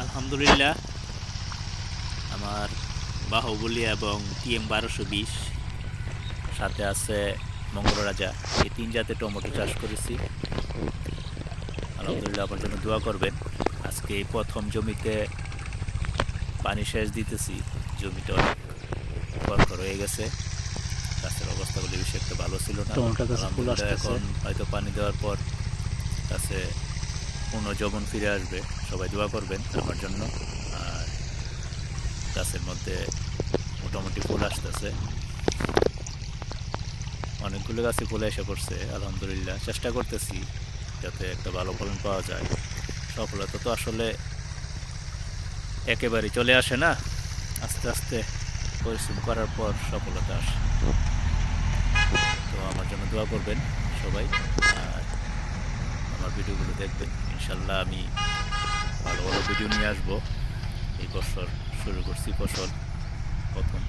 আলহামদুলিল্লাহ আমার বাহুবলী এবং TM 1220 সাথে আছে মঙ্গলরাজা, এই তিন জাতের টমেটো চাষ করেছি। আলহামদুলিল্লাহ আমার জন্য দোয়া করবেন। আজকে এই প্রথম জমিতে পানি সেচ দিতেছি। জমিটা অনেক খড়খড় হয়ে গেছে, গাছের অবস্থাগুলি বেশি একটা ভালো ছিল না। আলহামদুলিল্লাহ এখন হয়তো পানি দেওয়ার পর গাছে পুনর্জীবন ফিরে আসবে। সবাই দোয়া করবেন আমার জন্য। আর গাছের মধ্যে মোটামুটি ফুল আসতেছে, অনেকগুলো গাছে ফুল এসে পড়ছে। আলহামদুলিল্লাহ চেষ্টা করতেছি যাতে একটা ভালো ফলন পাওয়া যায়। সফলতা তো আসলে একেবারেই চলে আসে না, আস্তে আস্তে পরিশ্রম করার পর সফলতা আসে। তো আমার জন্য দোয়া করবেন সবাই, আর আমার ভিডিওগুলো দেখবেন। ইনশাল্লাহ আমি ভালো ভালো ভিডিও নিয়ে আসবো। এই বছর শুরু করছি ফসল প্রথম।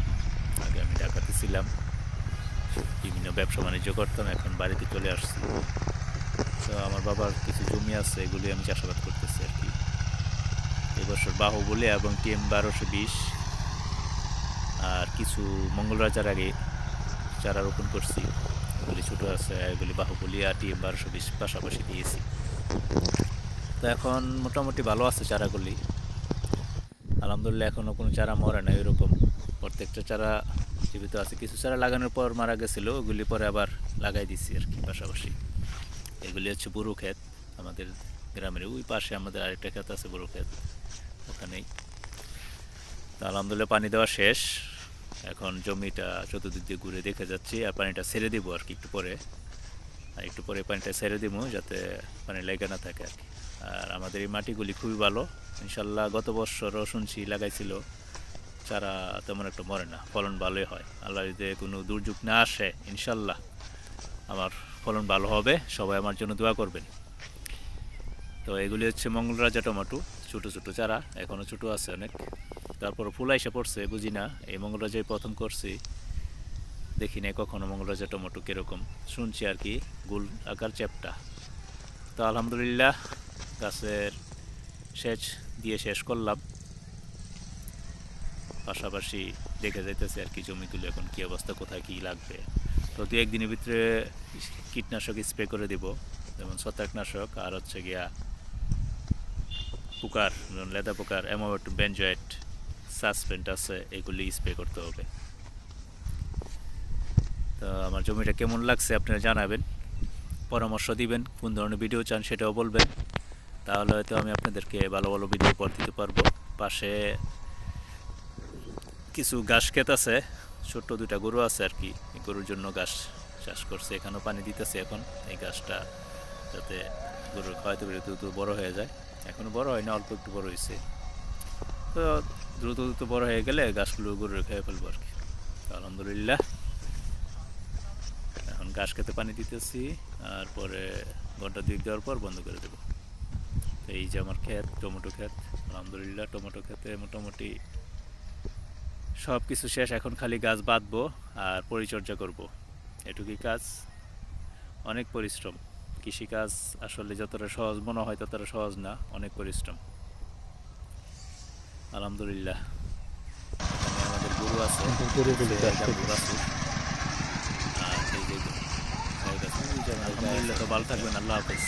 আগে আমি ঢাকাতে ছিলাম, বিভিন্ন ব্যবসা বাণিজ্য করতাম, এখন বাড়িতে চলে আসছি। তো আমার বাবার কিছু জমি আছে, এগুলি আমি চাষাবাদ করতেছি আর কি। এবছর বাহুবলী এবং TM 1220 আর কিছু মঙ্গলরাজার আগে চারা রোপণ করছি। এগুলি ছোটো আছে, এগুলি বাহুবলী আর TM 1220 পাশাপাশি দিয়েছি। তো এখন মোটামুটি ভালো আছে চারাগুলি। আলহামদুলিল্লাহ এখনও কোনো চারা মরে না, এরকম প্রত্যেকটা চারা জীবিত আছে। কিছু চারা লাগানোর পর মারা গেছিলো, ওগুলি পরে আবার লাগাই দিচ্ছি আর কি পাশাপাশি। এগুলি হচ্ছে বুরু ক্ষেত, আমাদের গ্রামের ওই পাশে আমাদের আরেকটা ক্ষেত আছে বুরু ক্ষেত, ওখানেই। তো আলহামদুলিল্লাহ পানি দেওয়া শেষ। এখন জমিটা চতুর্দিক দিয়ে ঘুরে দেখে যাচ্ছি, আর পানিটা ছেড়ে দিব আর কি একটু পরে। আর একটু পরে পানিটা ছেড়ে দিব যাতে পানি লেগে না থাকে আর কি। আর আমাদের এই মাটিগুলি খুবই ভালো ইনশাল্লাহ। গত বছরও শুনছি লাগাইছিল, চারা তেমন একটা মরে না, ফলন ভালোই হয়। আল্লাহ যদি কোনো দুর্যোগ না আসে ইনশাল্লাহ আমার ফলন ভালো হবে। সবাই আমার জন্য দোয়া করবেন। তো এগুলি হচ্ছে মঙ্গলরাজা টমেটো, ছোটো ছোটো চারা, এখনও ছোটো আছে অনেক। তারপর ফুল এসে পড়ছে, বুঝি না, এই মঙ্গলরাজাই প্রথম করছি, দেখি নাই কখনো মঙ্গলরাজা টমেটো কীরকম, শুনছি আর কি, গোল আকার চ্যাপটা। তো আলহামদুলিল্লাহ গাছের সেচ দিয়ে শেষ করলাম, পাশাপাশি দেখে যাইতেছে আর কি জমিগুলো এখন কী অবস্থা, কোথায় কী লাগবে। তো দু একদিনের ভিতরে কীটনাশক স্প্রে করে দেব, যেমন ছত্রাকনাশক, আর হচ্ছে গিয়া পোকার, লেদা পোকার অ্যামোয়েট বেনজয়েট সাসপেন্ট আছে, এগুলি স্প্রে করতে হবে। তো আমার জমিটা কেমন লাগছে আপনারা জানাবেন, পরামর্শ দিবেন, কোন ধরনের ভিডিও চান সেটাও বলবেন, তাহলে হয়তো আমি আপনাদেরকে ভালো ভালো ভিডিও উপহার দিতে পারবো। পাশে কিছু ঘাস ক্ষেত আছে, ছোট্ট দুইটা গরু আছে আর কি, এই গরুর জন্য ঘাস চাষ করছে, এখানেও পানি দিতেছে এখন। এই ঘাসটা যাতে গরুর খাওয়াইতে পারে, দ্রুত বড় হয়ে যায়। এখনও বড় হয় না, অল্প একটু বড় হয়েছে। তো দ্রুত দ্রুত বড় হয়ে গেলে গাছগুলো গরুর খেয়ে ফেলবো আর কি। আলহামদুলিল্লাহ এখন ঘাস খেতে পানি দিতেছি, আর পরে ঘন্টা 2 দেওয়ার পর বন্ধ করে দেবো। তো এই যে আমার ক্ষেত, টমেটো ক্ষেত। আলহামদুলিল্লাহ টমেটো ক্ষেতে মোটামুটি সব কিছু শেষ, এখন খালি গাছ বাঁধবো আর পরিচর্যা করব, এটুকুই কাজ। অনেক পরিশ্রম, কৃষিকাজ আসলে যতটা সহজ মনে হয় ততটা সহজ না, অনেক পরিশ্রম। আলহামদুলিল্লাহ এখানে আমাদের গরু আছে, আর এই যে আলহামদুলিল্লাহ। তো ভালো থাকবেন, আল্লাহ হাফেজ।